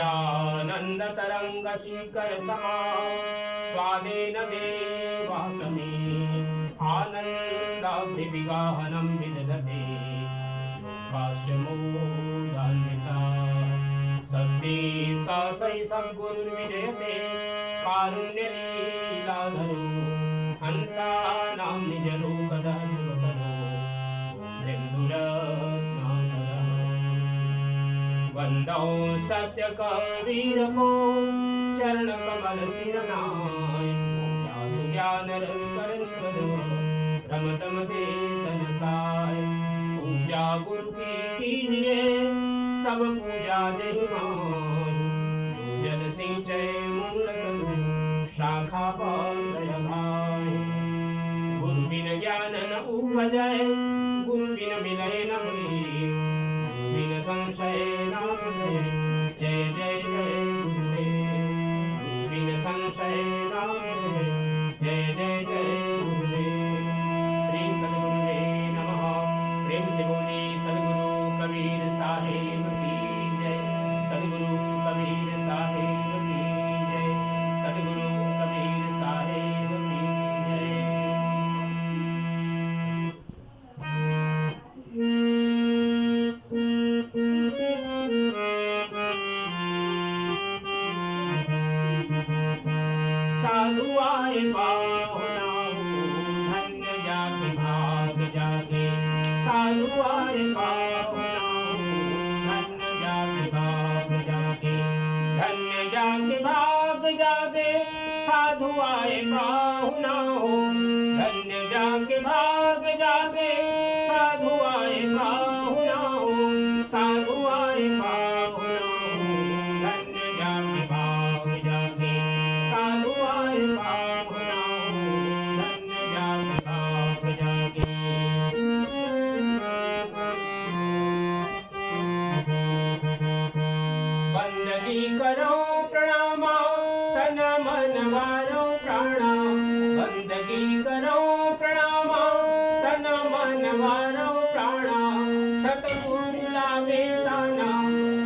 दिव्यानंद तरंग शिखर समा स्वादेन देवासमे आनंदाभिविगाहनं विदधते काश्यमोदान्विता सत्ये सासै सद्गुरुर्विजयते कारुण्यलीलाधरो हंसानां निजरूपदः सुभकरो बिन्दुरत्नाकरः वन्दौ सत्यकवीरको चरणकमलशिरनाय यासु ज्ञानरविकरन्वदो रमतम वेतन साय पूजा गुरु की कीजिए सब पूजा जय मान जो जल सिंचय मूल करो शाखा पत्र भाई गुरु बिन ज्ञान न उपजय गुरु बिन मिलय न मिले गुरु बिन संशय न मिले जय जय जय गुरुदेव गुरु बिन संशय न मिले जय जय जय गुरुदेव श्री सद्गुरुदेव नमः प्रेम से बोले सद्गुरु कबीर साहिब की जय सद्गुरु कबीर साहिब की जय सद्गुरु कबीर साहिब की जय। साधु आए पाहुना धन्य जागे भाग जागे साधु आए पाहुना धन्य जागे भाग जागे धन्य जागे भाग जागे साधु आए पाहुना धन्य जागे भाग जागे साधु आए पाहुना साधु आए पाहुना धन्य जागे भाग जागे साधु आए पाहुना धन्य जागे भाग जागे। बंदगी करो प्रणामा तन मन वारो प्राणा बंदगी करो प्रणामा तन मन वारो प्राणा सतगुरु लागे ताना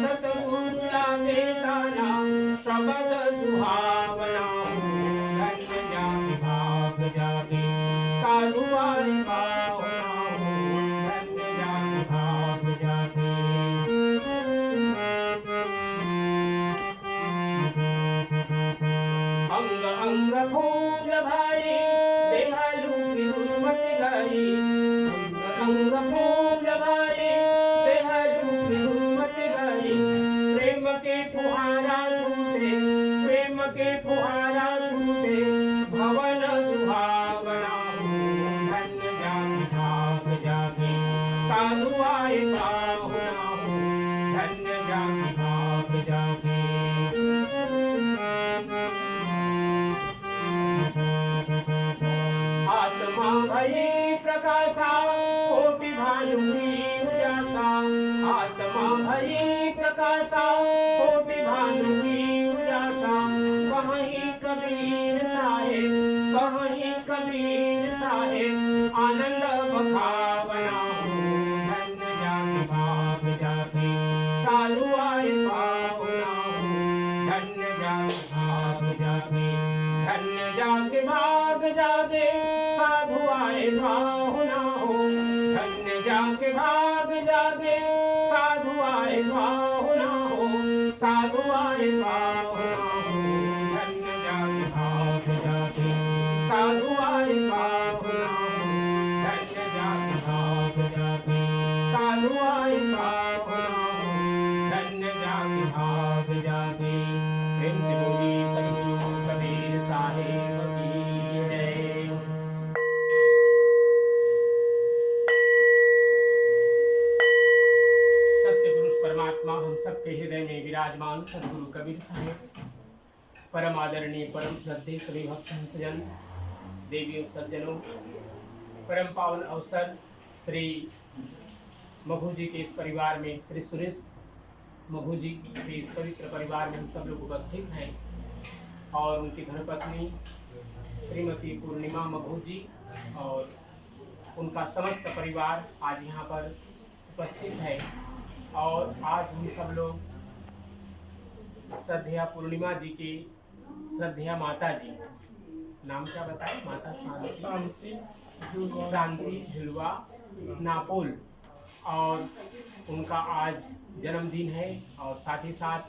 सतगुरु लागे ताना शब्द सुहावना धन्य जागे भाग जागे साधु आए पाहुना धन्य जागे भाग जागे। अंग अंग फूल भाई देहालू गुरुमत गाई अंग अंग फूल भाई देहालू गुरुमत गाई प्रेम के फुहारा छूटे प्रेम के फुहारा छूटे भवन सुहावना धन्य जागे भाग जागे साधु आए पाहुना धन्य जागे भाग जागे। आत्मा भये प्रकाशा कोटि भानुनी उजासा आत्मा भये प्रकाशा कोटि भानुनी उजासा कहीं कबीर साहेब कहीं कबीर साहेब आनंद बखावना धन्य जागे भाग जागे साधु आए पाहुना धन्य जागे भाग जागे धन्य जागे भाग जागे साधु आए पाहुना धन्य जागे भाग जागे साधु आए पाहुना साधु आए पाहुना धन्य जागे भाग जागे साधु आए पाहुना धन्य जागे भाग जागे साधु आए पाहुना धन्य जागे भाग जागे। प्रेम से बोली सद्गुरु कबीर साहिब की जय। सत्य पुरुष परमात्मा हम सबके हृदय में विराजमान सद्गुरु कबीर साहिब परम आदरणीय परम श्रद्धेय सभी भक्त सज्जन देवियों सज्जनों परम पावन अवसर श्री मघू जी के इस परिवार में श्री सुरेश मघू जी के इस पवित्र परिवार में हम सब लोग उपस्थित हैं और उनकी धर्मपत्नी श्रीमती पूर्णिमा मघू जी और उनका समस्त परिवार आज यहाँ पर उपस्थित है। और आज हम सब लोग श्रद्धेया पूर्णिमा जी की श्रद्धेया माता जी, नाम क्या बताए? माता शांति झुलवा नापोल, और उनका आज जन्मदिन है। और साथ ही साथ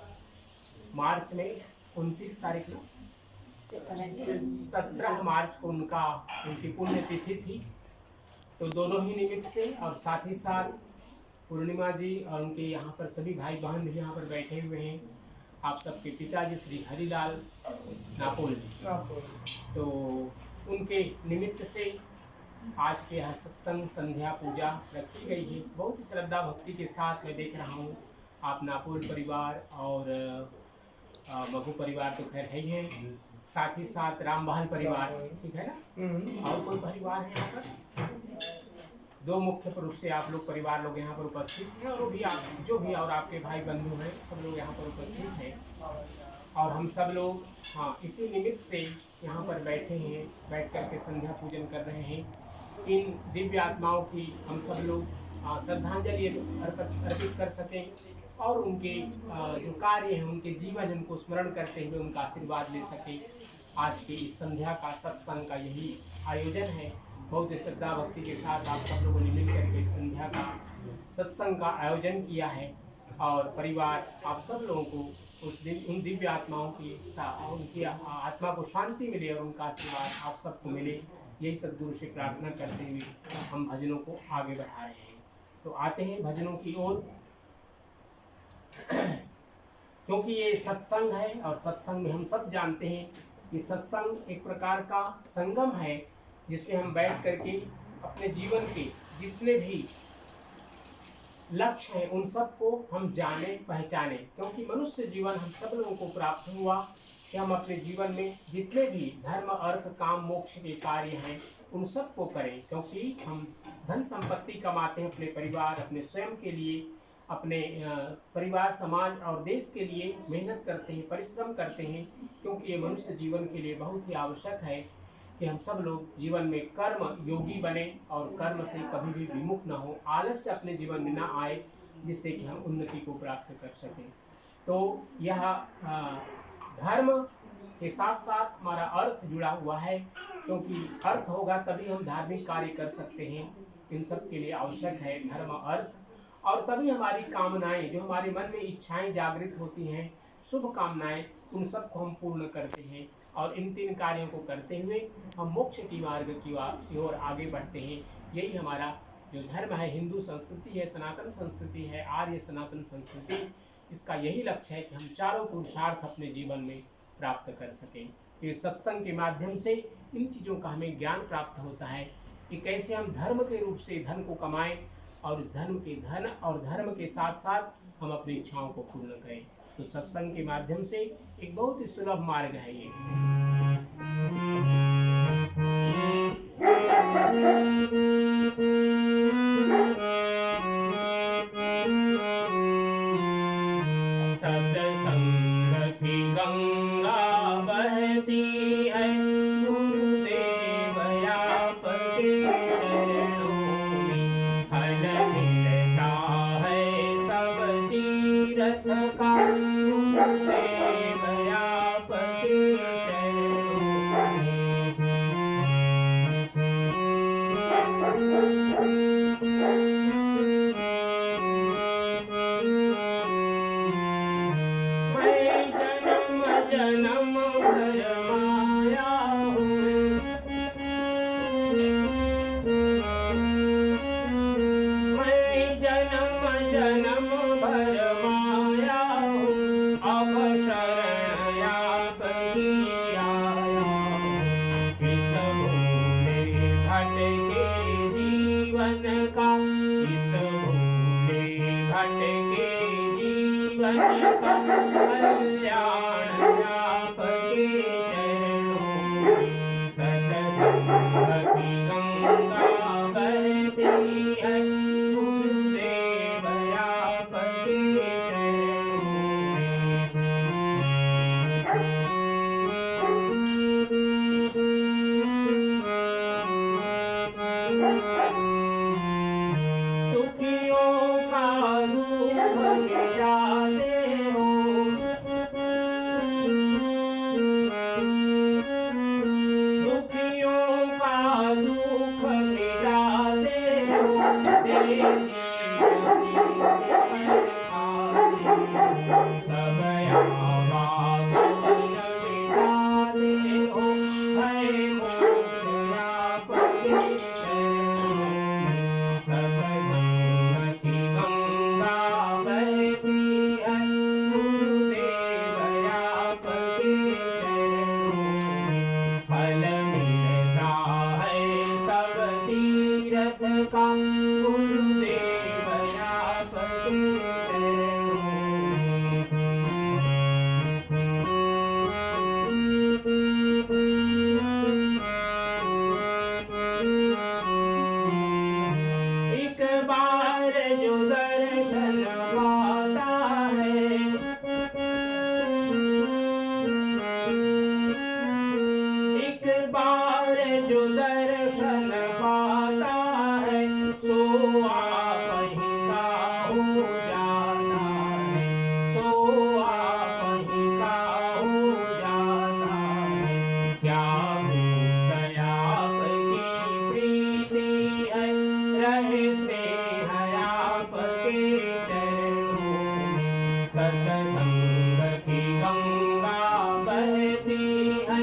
मार्च में 29 तारीख में 17 मार्च को उनकी पुण्यतिथि थी। तो दोनों ही निमित्त से, और साथ ही साथ पूर्णिमा जी और उनके यहाँ पर सभी भाई बहन भी यहाँ पर बैठे हुए हैं। आप सबके पिताजी श्री हरिलाल नापोल जी, तो उनके निमित्त से आज के यहाँ सत्संग संध्या पूजा रखी गई है। बहुत ही श्रद्धा भक्ति के साथ मैं देख रहा हूँ आप नापोल परिवार और बघू परिवार तो खैर है ही है, साथ ही साथ रामबहाल परिवार, ठीक है ना, और कोई परिवार है यहाँ पर? 2 मुख्य रूप से आप लोग परिवार लोग यहाँ पर उपस्थित हैं, और वो भी आप जो भी और आपके भाई बंधु हैं सब लोग यहाँ पर उपस्थित हैं। और हम सब लोग इसी निमित्त से यहाँ पर बैठे हैं, बैठ कर के संध्या पूजन कर रहे हैं। इन दिव्य आत्माओं की हम सब लोग श्रद्धांजलि अर्पित कर सकें, और उनके जो कार्य हैं उनके जीवन उनको स्मरण करते हुए उनका आशीर्वाद ले सकें। आज के इस संध्या का सत्संग का यही आयोजन है। बहुत ही श्रद्धा भक्ति के साथ आप सब लोगों ने मिलकर के संध्या का सत्संग का आयोजन किया है, और परिवार आप सब लोगों को उस दिन उन दिव्य आत्माओं की उनकी आत्मा को शांति मिले और उनका आशीर्वाद आप सबको मिले, यही सद्गुरु से प्रार्थना करते हुए हम भजनों को आगे बढ़ा रहे हैं। तो आते हैं भजनों की ओर। क्योंकि ये सत्संग है, और सत्संग में हम सब जानते हैं कि सत्संग एक प्रकार का संगम है, जिसमें हम बैठ करके अपने जीवन के जितने भी लक्ष्य हैं उन सबको हम जाने पहचाने। क्योंकि मनुष्य जीवन हम सब लोगों को प्राप्त हुआ कि हम अपने जीवन में जितने भी धर्म अर्थ काम मोक्ष के कार्य हैं उन सबको करें। क्योंकि हम धन संपत्ति कमाते हैं अपने परिवार, अपने स्वयं के लिए, अपने परिवार समाज और देश के लिए मेहनत करते हैं, परिश्रम करते हैं। क्योंकि ये मनुष्य जीवन के लिए बहुत ही आवश्यक है कि हम सब लोग जीवन में कर्म योगी बने और कर्म से कभी भी विमुख न हो, आलस्य अपने जीवन में न आए, जिससे कि हम उन्नति को प्राप्त कर सकें। तो यह धर्म के साथ साथ हमारा अर्थ जुड़ा हुआ है, क्योंकि अर्थ होगा तभी हम धार्मिक कार्य कर सकते हैं। इन सब के लिए आवश्यक है धर्म अर्थ, और तभी हमारी कामनाएं, जो हमारे मन में इच्छाएं जागृत होती हैं, शुभ कामनाएं, उन सबको हम पूर्ण करते हैं। और इन 3 कार्यों को करते हुए हम मोक्ष की मार्ग की ओर आगे बढ़ते हैं। यही हमारा जो धर्म है, हिंदू संस्कृति है, सनातन संस्कृति है, आर्य सनातन संस्कृति, इसका यही लक्ष्य है कि हम चारों पुरुषार्थ अपने जीवन में प्राप्त कर सकें। तो इस सत्संग के माध्यम से इन चीज़ों का हमें ज्ञान प्राप्त होता है कि कैसे हम धर्म के रूप से धन को कमाएं, और इस धन और धर्म के साथ साथ हम अपनी इच्छाओं को पूर्ण करें। तो सत्संग के माध्यम से एक बहुत ही सुलभ मार्ग है ये। सत्संग की गंगा बहती है, गुरुदेव आपके चरणों में फल मिलता है सब तीर्थ का, गुरुदेव आपके चरणों मैं जन्म जन्म भर माया हूँ, मैं जन्म जन्म भर माया हूँ, अब शरण आपकी आया हूँ। इस भूले भटके जीवन का, इस भूले भटके जीवन का कल्याण आपके चरणों में। सत्संग की गंगा बहती है, गुरुदेव आपके चरणों में। दुखियों का दुख मिटाते हो, दर्शन पाता है, सो आप ही का हो जाता है, सो आप ही का हो जाता है। क्या गया आपकी प्रीति है, रहे स्नेह आपके चरणों में। सत्संग की गंगा बहती है,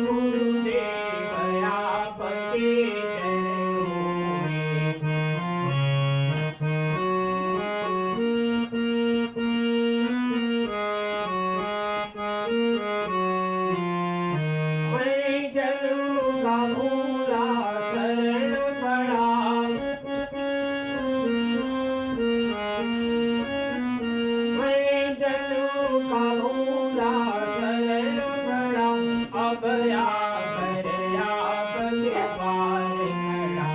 गुरुदेव आपके चरणों में। मैं जन्म का भूला शरण पड़ा, मैं जन्म का भूला शरण पड़ा, अब आकर आपके द्वार खड़ा,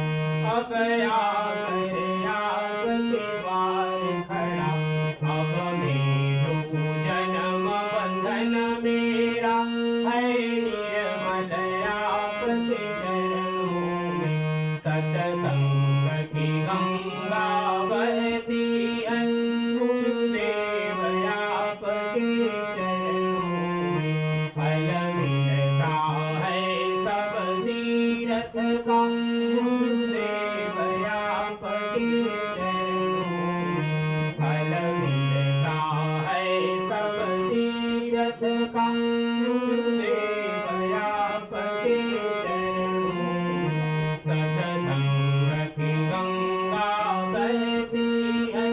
अब आकर आपके द्वार खड़ा। अब मेरो जन्म बंधन मेरा है निर्मल आपके चरणों में। सत्संग की गंगा बहती है, गुरुदेव आपके चरणों में। फल मिलता है सब तीर्थ का, गुरुदेव आपके चरणों में। फल मिलता है सब तीर्थ का, गुरुदेव आपके चरणों में। सत्संग की गंगा बहती है,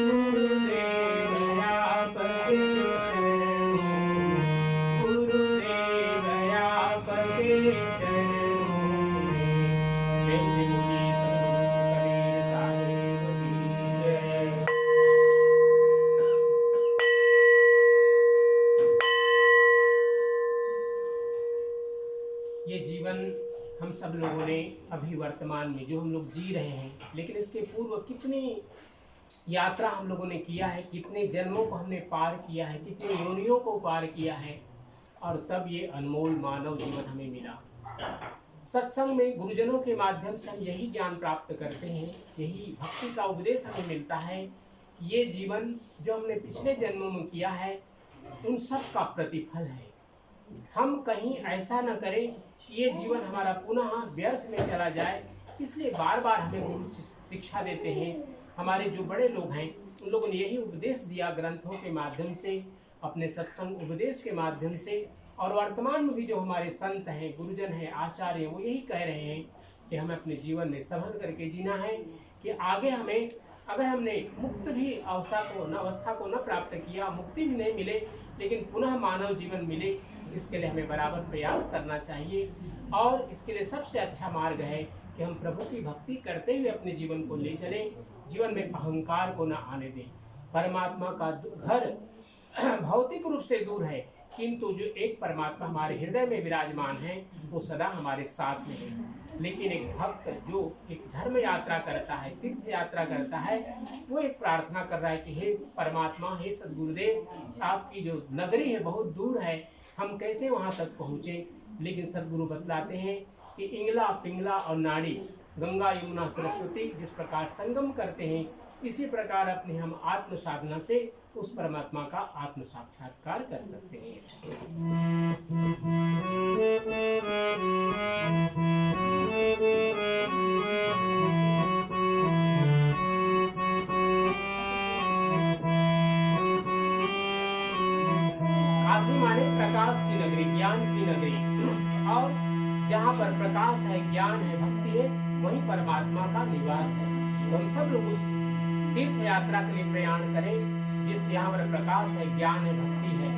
गुरुदेव आपके चरणों में, गुरुदेव आपके चरणों में। जय श्री गुरु कबीर साहिब की जय। ये जीवन हम सब लोगों ने अभी वर्तमान में जो हम लोग जी रहे हैं, लेकिन इसके पूर्व कितनी यात्रा हम लोगों ने किया है, कितने जन्मों को हमने पार किया है, कितनी योनियों को पार किया है, और तब ये अनमोल मानव जीवन हमें मिला। सत्संग में गुरुजनों के माध्यम से हम यही ज्ञान प्राप्त करते हैं, यही भक्ति का उपदेश हमें मिलता है। ये जीवन जो हमने पिछले जन्मों में किया है, उन सब का प्रतिफल है। हम कहीं ऐसा न करें कि ये जीवन हमारा पुनः व्यर्थ में चला जाए, इसलिए बार बार हमें गुरु शिक्षा देते हैं। हमारे जो बड़े लोग हैं, उन लोगों ने यही उपदेश दिया ग्रंथों के माध्यम से, अपने सत्संग उपदेश के माध्यम से, और वर्तमान में भी जो हमारे संत हैं, गुरुजन हैं, आचार्य हैं, वो यही कह रहे हैं कि हमें अपने जीवन में संभल करके जीना है, कि आगे हमें अगर हमने मुक्त भी अवस्था को न प्राप्त किया, मुक्ति भी नहीं मिले, लेकिन पुनः मानव जीवन मिले, इसके लिए हमें बराबर प्रयास करना चाहिए। और इसके लिए सबसे अच्छा मार्ग है कि हम प्रभु की भक्ति करते हुए अपने जीवन को ले चलें, जीवन में अहंकार को न आने दें। परमात्मा का घर भौतिक रूप से दूर है, किंतु जो एक परमात्मा हमारे हृदय में विराजमान है, वो सदा हमारे साथ में है। लेकिन एक भक्त जो एक धर्म यात्रा करता है, तीर्थ यात्रा करता है, वो एक प्रार्थना कर रहा है कि हे परमात्मा, हे सद्गुरुदेव, आपकी जो नगरी है बहुत दूर है, हम कैसे वहाँ तक पहुँचे। लेकिन सद्गुरु बतलाते हैं कि इंगला पिंगला और नाड़ी, गंगा यमुना सरस्वती जिस प्रकार संगम करते हैं, इसी प्रकार अपने हम आत्म साधना से उस परमात्मा का आत्म साक्षात्कार कर सकते हैं। काशी माने प्रकाश की नगरी, ज्ञान की नगरी, और जहाँ पर प्रकाश है, ज्ञान है, भक्ति है, वहीं परमात्मा का निवास है। तो हम सब लोग उस तीर्थ यात्रा के लिए प्रयाण करें, जिस यहाँ पर प्रकाश है, ज्ञान है, भक्ति है,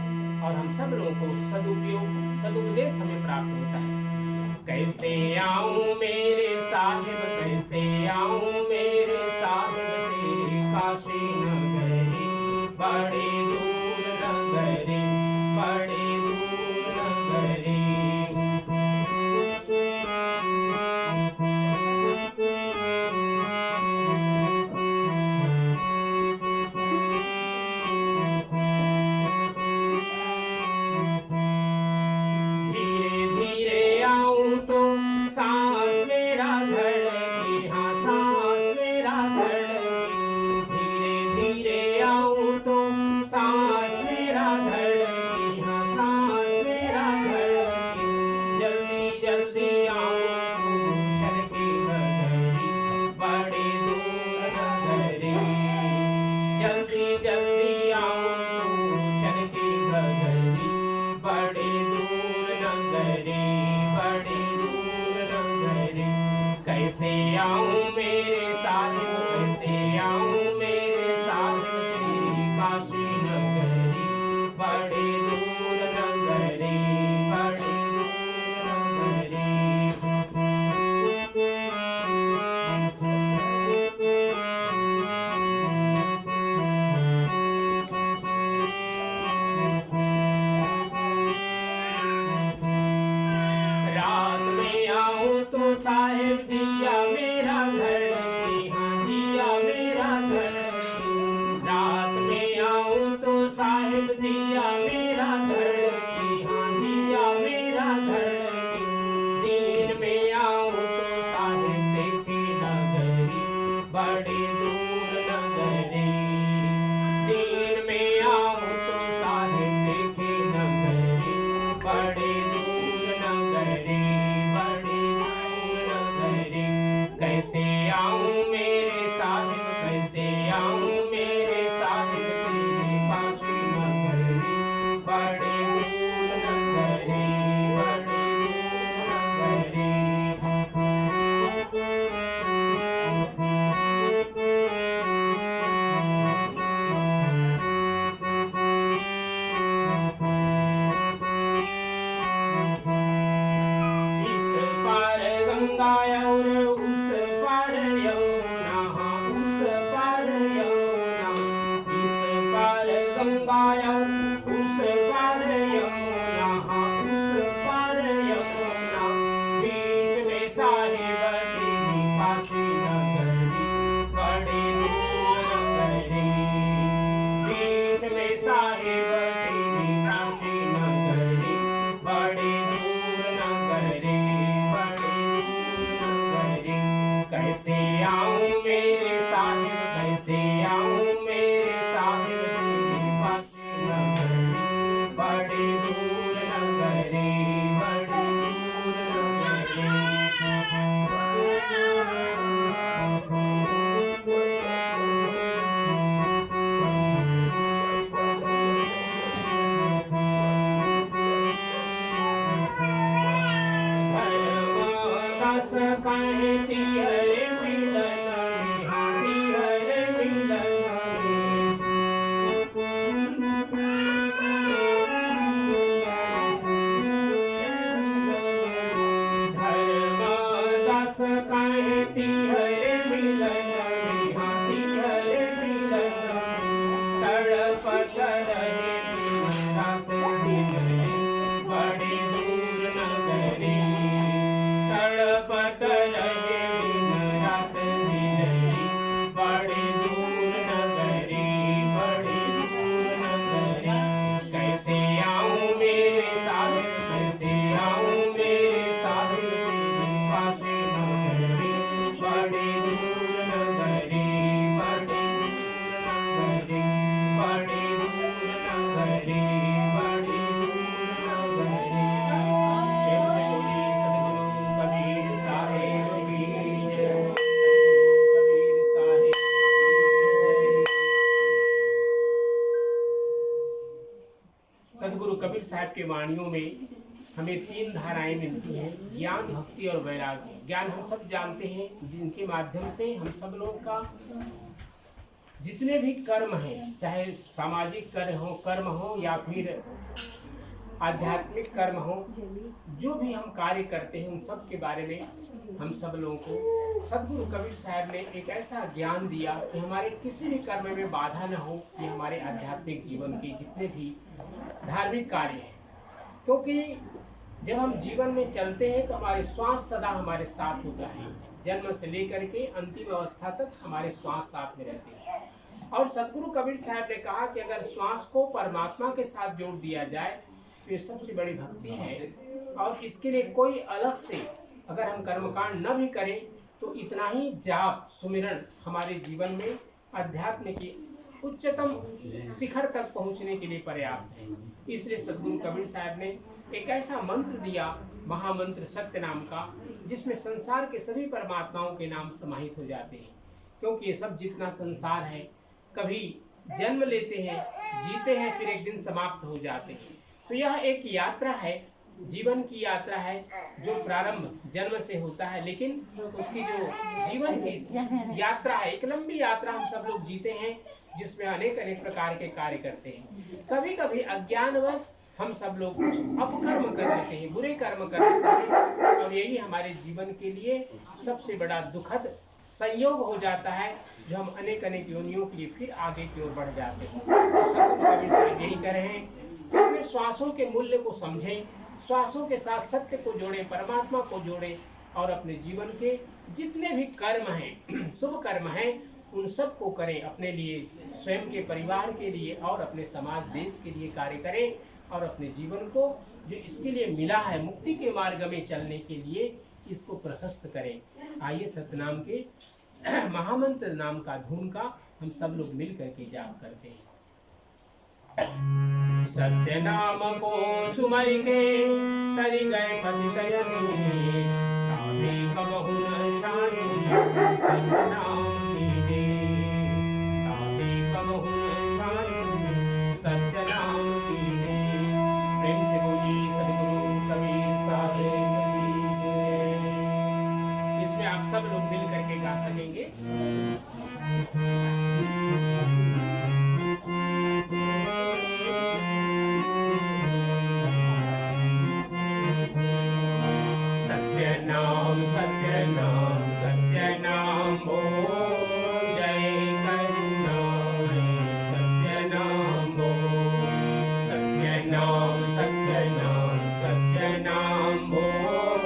और हम सब लोगों को सदुपदेश हमें प्राप्त होता है। कैसे आऊं मेरे साहिब, कैसे आऊं मेरे साहिब, तेरी काशी नगरी बड़ी दूर नगरी, बड़ी दूर नगरी। धीरे धीरे आऊं तो सांस मेरा धड़के, हाँ सांस मेरा धड़के, धीरे धीरे आऊं तो सांस मेरा धड़के, हाँ सांस मेरा धड़के, जल्दी जल्दी आऊं तो चलके बदरी बड़े दूर नगरी, जल्दी जल्दी आऊं तो चलके बदरी बड़े दूर नगरी, बड़े दूर नगरी। कैसे आऊं मेरे साथ, कैसे आऊं मेरे साथ तेरी काशी नगरी, बड़े दूर नगरी, बड़े दूर नगरी। रात में आऊं तो साहिब जिया मेरा धड़के, हाँ जिया मेरा धड़के, रात में आऊं तो साहिब जिया मेरा धड़के, हाँ जिया मेरा धड़के, दिन में आऊं तो साहिब देखे नगरी, बड़े दूर नगरी, दिन में आऊं तो साहिब देखे नगरी, बड़े दूर नगरी, बड़े दूर नगरी। कैसे आऊं मेरे साहिब, कैसे आऊं मेरे साहिब तेरी काशी नगरी, बड़े दूर नगरी, बड़े दूर नगरी। इस पार गंगा और उस पार यमुना, हाँ उस पार यमुना, इस पार गंगा और उस पार यमुना, हाँ उस पार यमुना, बीच में साहिब तेरी काशी नगरी, बड़े दूर नगरी, बीच में साहिब तेरी काशी नगरी, बड़े दूर नगरी, बड़े दूर नगरी। कैसे आऊं मेरे साहिब, कैसे आऊं मेरे साहिब तेरी काशी नगरी, बड़े दूर नगरी, बड़े धर्मदास कहती हरे मिलन में, हाथी हरे मिलन में, धर्मदास कहती हरे मिलन में, हाथी हरे मिलन में, तड़पत रहे रात दिन से, बड़े दूर नगरी, तड़पत रहे रात दिन से, बड़े दूर नगरी, बड़े दूर नगरी। कैसे आऊं मेरे साहिब, कैसे आऊं मेरे साहिब तेरी काशी नगरी, बड़े दूर नगरी, बड़े दूर नगरी, बड़े दूर नगरी, बड़े दूर नगरी। प्रेम से बोलिए सद्गुरु कबीर साहिब की जय, सद्गुरु कबीर साहिब की जय। सद्गुरु कबीर साहब की वाणियों में हमें तीन धाराएं मिलती हैं, ज्ञान, भक्ति और वैराग्य। ज्ञान हम सब जानते हैं, जिनके माध्यम से हम सब लोग का जितने भी कर्म हैं, चाहे सामाजिक कर्म हो या फिर आध्यात्मिक कर्म हो, जो भी हम कार्य करते हैं उन सब के बारे में हम सब लोगों को सद्गुरु कबीर साहब ने एक ऐसा ज्ञान दिया कि हमारे किसी भी कर्म में बाधा न हो, कि हमारे आध्यात्मिक जीवन के जितने भी धार्मिक कार्य हैं। क्योंकि जब हम जीवन में चलते हैं तो हमारे श्वास सदा हमारे साथ होता है, जन्म से लेकर के अंतिम अवस्था तक हमारे श्वास साथ में रहते हैं। और सद्गुरु कबीर साहब ने कहा कि अगर श्वास को परमात्मा के साथ जोड़ दिया जाए तो ये सबसे बड़ी भक्ति है, और इसके लिए कोई अलग से अगर हम कर्मकांड न भी करें तो इतना ही जाप सुमिरन हमारे जीवन में अध्यात्म की उच्चतम शिखर तक पहुंचने के लिए पर्याप्त है। इसलिए सद्गुरु कबीर साहब ने एक ऐसा मंत्र दिया, महामंत्र सत्य नाम का, जिसमें संसार के सभी परमात्माओं के नाम समाहित हो जाते हैं। क्योंकि ये सब जितना संसार है, कभी जन्म लेते हैं, जीते हैं, फिर एक दिन समाप्त हो जाते हैं। तो यह एक यात्रा है, जीवन की यात्रा है, जो प्रारंभ जन्म से होता है, लेकिन उसकी जो जीवन की यात्रा है, एक लंबी यात्रा हम सब लोग जीते हैं, जिसमें अनेक अनेक प्रकार के कार्य करते हैं। कभी कभी अज्ञानवश हम सब लोग कुछ अपकर्म कर लेते हैं, बुरे कर्म कर लेते हैं, और यही हमारे जीवन के लिए सबसे बड़ा दुखद संयोग हो जाता है, जो हम अनेक अनेक योनियों के लिए फिर आगे की ओर बढ़ जाते हैं। तो सद्गुरु कबीर साहब यही कह रहे हैं कि अपने श्वासों के मूल्य को समझें, श्वासों के साथ सत्य को जोड़ें, परमात्मा को जोड़ें, और अपने जीवन के जितने भी कर्म हैं, शुभ कर्म हैं, उन सब को करें, अपने लिए, स्वयं के परिवार के लिए और अपने समाज देश के लिए कार्य करें, और अपने जीवन को जो इसके लिए मिला है, मुक्ति के मार्ग में चलने के लिए, इसको प्रशस्त करें। आइए सतनाम के महामंत्र नाम का धूम का हम सब लोग मिल करके जाप करते हैं। सत्य नाम को सुमर के तरि गए पति तयनी, तावे कबहु न छानी, सत्य नाम कीजे, तावे कबहु न छानी, सत्य नाम कीजे। प्रेम से बोलिए सद्गुरु कबीर साहेब की जय। इसमें आप सब लोग मिल करके गा सकेंगे। सत्य नाम बोल, जय करुणामय सत्य नाम बोल, सत्य नाम बोल,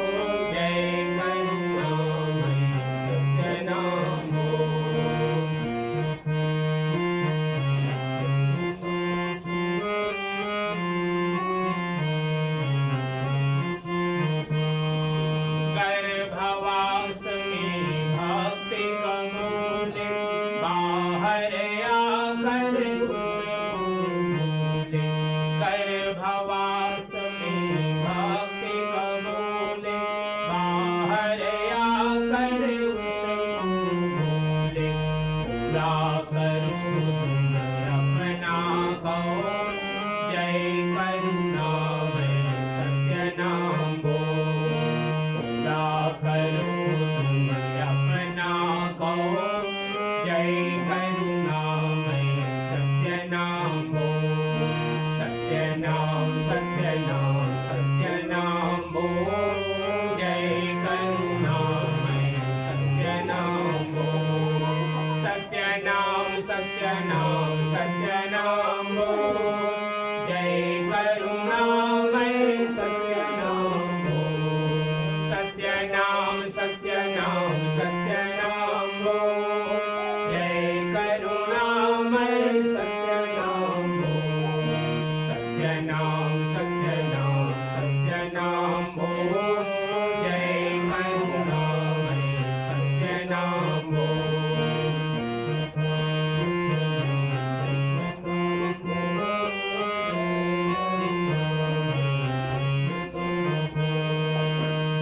जय करुणामय सत्य नाम बोल। गर्भवास में भक्ति कमूले, बाहर आकर उसको भूले। गर्भवास में भक्ति कमूले, बाहर आकर उसको भूले। पूरा करो तुम अपना कौन, जय करुणामय सत्य नाम बोल। पूरा करो तुम अपना कौन, जय करुणामय सत्य नाम बोल। सत्य नाम बोल, जय करुणामय सत्य नाम बोल। सत्य नाम बोल, जय करुणामय सत्य नाम बोल। सत्य नाम बोल, जय करुणामय सत्य नाम बोल। सत्य नाम बोल, जय करुणामय सत्य नाम बोल।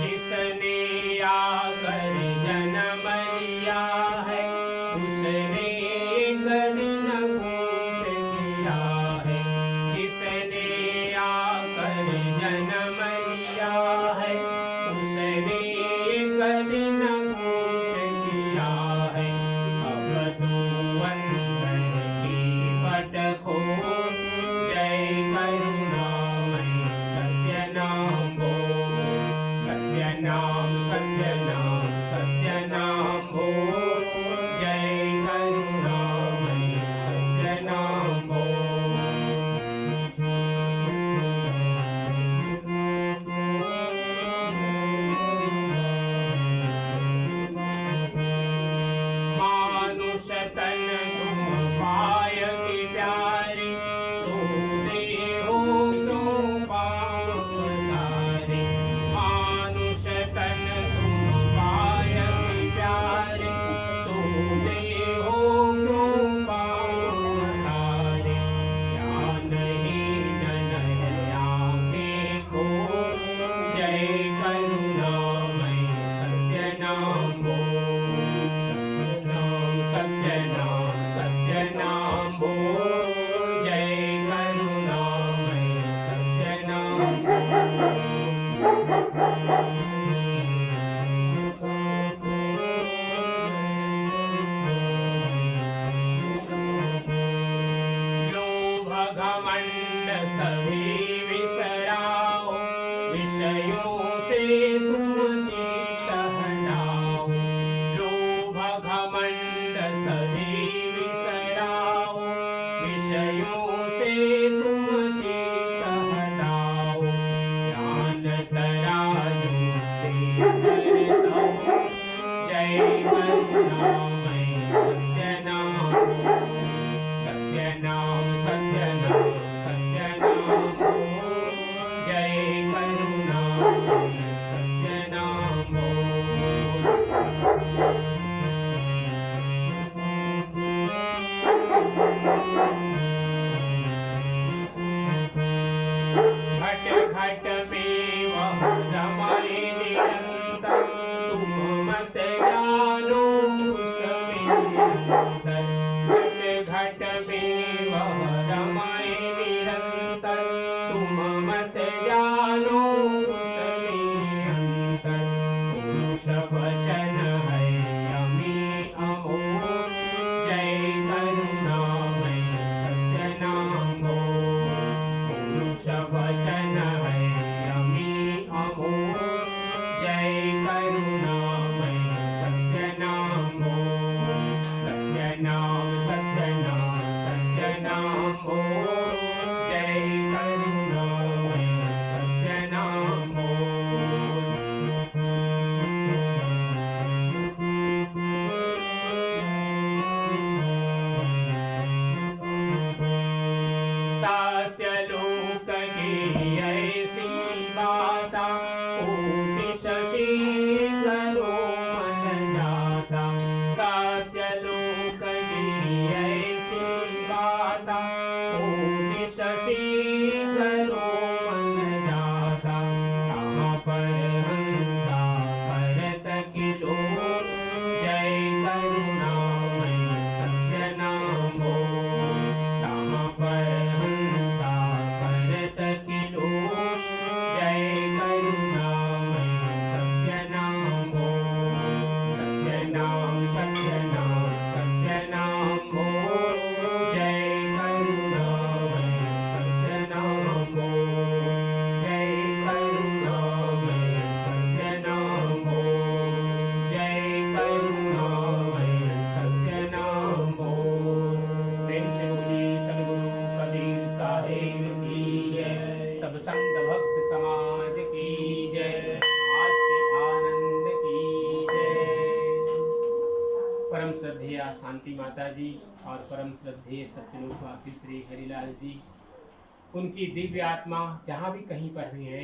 जिसने आकर जन्म लिया है, उसने कभी न कुछ किया है। जिसने आकर जन्म लिया है, उसने कभी न कुछ किया परम श्रद्धेय शांति माता जी और परम श्रद्धेय सत्यलोकवासी श्री हरिलाल जी, उनकी दिव्य आत्मा जहाँ भी कहीं पर भी है,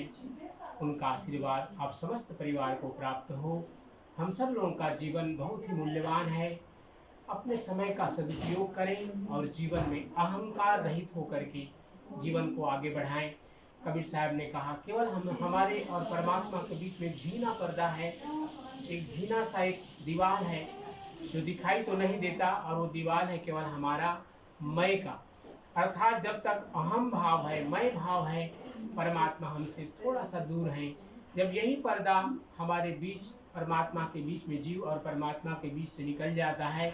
उनका आशीर्वाद आप समस्त परिवार को प्राप्त हो। हम सब लोगों का जीवन बहुत ही मूल्यवान है। अपने समय का सदुपयोग करें और जीवन में अहंकार रहित होकर के जीवन को आगे बढ़ाएं। कबीर साहब ने कहा, केवल हम हमारे और परमात्मा के बीच में झीना पर्दा है, एक झीना सा एक दीवार है जो दिखाई तो नहीं देता, और वो दीवार है केवल हमारा मैं का। अर्थात जब तक अहम भाव है, मैं भाव है, परमात्मा हमसे थोड़ा सा दूर है। जब यही पर्दा हमारे बीच, परमात्मा के बीच में, जीव और परमात्मा के बीच से निकल जाता है,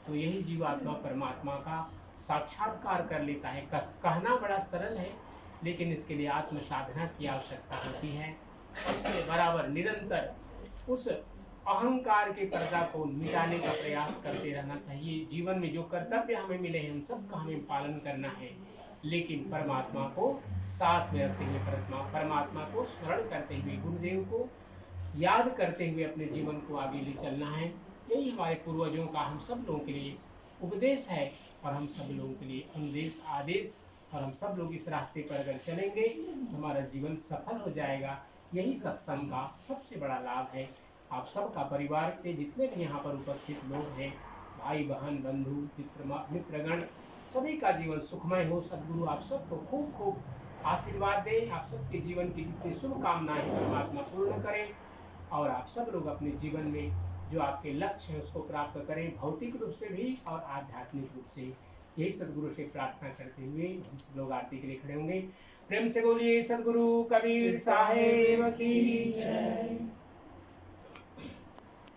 तो यही जीवात्मा परमात्मा का साक्षात्कार कर लेता है। कहना बड़ा सरल है, लेकिन इसके लिए आत्म साधना की आवश्यकता होती है। इसलिए बराबर निरंतर उस अहंकार के पर्दा को मिटाने का प्रयास करते रहना चाहिए। जीवन में जो कर्तव्य हमें मिले हैं, उन सब का हमें पालन करना है, लेकिन परमात्मा को साथ में रखते हुए, परमात्मा को स्मरण करते हुए, गुरुदेव को याद करते हुए अपने जीवन को आगे ले चलना है। यही हमारे पूर्वजों का हम सब लोगों के लिए उपदेश है, और हम सब लोगों के लिए अनुदेश आदेश। और हम सब लोग इस रास्ते पर अगर चलेंगे तो हमारा जीवन सफल हो जाएगा। यही सत्संग का सबसे बड़ा लाभ है। आप सबका परिवार के जितने भी यहाँ पर उपस्थित लोग हैं, भाई बहन बंधु मित्रगण, सभी का जीवन सुखमय हो। सद्गुरु आप सबको खूब खूब आशीर्वाद दें। आप सबके जीवन की जितनी शुभकामनाएं परमात्मा पूर्ण करें, और आप सब लोग अपने जीवन में जो आपके लक्ष्य हैं उसको प्राप्त करें, भौतिक रूप से भी और आध्यात्मिक रूप से। यही सद्गुरु से प्रार्थना करते हुए हम सब लोग आरती के लिए खड़े होंगे। प्रेम से बोलिए सद्गुरु कबीर साहेब की जय।